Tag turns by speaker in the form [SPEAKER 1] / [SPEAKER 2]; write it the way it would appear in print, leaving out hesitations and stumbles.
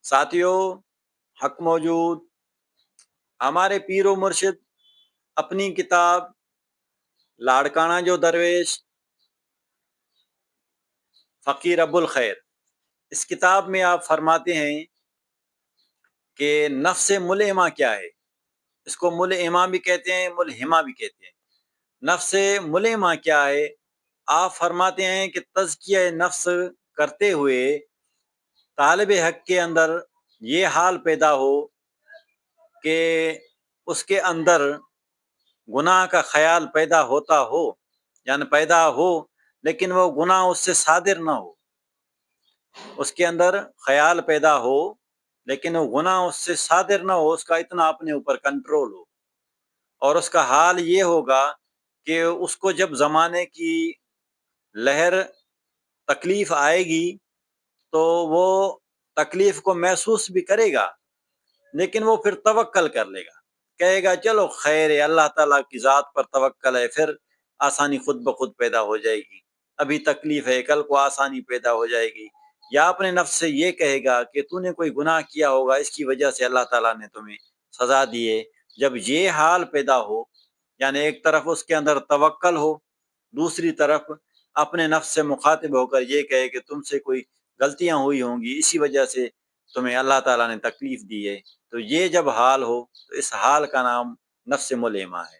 [SPEAKER 1] ساتھیوں، حق موجود ہمارے پیر و مرشد اپنی کتاب لاڑکانہ جو درویش فقیر ابو الخیر، اس کتاب میں آپ فرماتے ہیں کہ نفس ملہمہ کیا ہے۔ اس کو ملہمہ بھی کہتے ہیں، ملہمہ بھی کہتے ہیں۔ نفس ملہمہ کیا ہے؟ آپ فرماتے ہیں کہ تزکیہ نفس کرتے ہوئے طالب حق کے اندر یہ حال پیدا ہو کہ اس کے اندر گناہ کا خیال پیدا ہوتا ہو، یعنی پیدا ہو لیکن وہ گناہ اس سے صادر نہ ہو۔ اس کے اندر خیال پیدا ہو لیکن وہ گناہ اس سے صادر نہ ہو، اس کا اتنا اپنے اوپر کنٹرول ہو۔ اور اس کا حال یہ ہوگا کہ اس کو جب زمانے کی لہر تکلیف آئے گی تو وہ تکلیف کو محسوس بھی کرے گا، لیکن وہ پھر توکل کر لے گا، کہے گا چلو خیر ہے، اللہ تعالیٰ کی ذات پر توکل ہے، پھر آسانی خود بخود پیدا ہو جائے گی، ابھی تکلیف ہے، کل کو آسانی پیدا ہو جائے گی۔ یا اپنے نفس سے یہ کہے گا کہ تو نے کوئی گناہ کیا ہوگا، اس کی وجہ سے اللہ تعالیٰ نے تمہیں سزا دی ہے۔ جب یہ حال پیدا ہو، یعنی ایک طرف اس کے اندر توکل ہو، دوسری طرف اپنے نفس سے مخاطب ہو کر یہ کہے کہ تم سے کوئی غلطیاں ہوئی ہوں گی، اسی وجہ سے تمہیں اللہ تعالیٰ نے تکلیف دی ہے، تو یہ جب حال ہو تو اس حال کا نام نفس ملہمہ ہے۔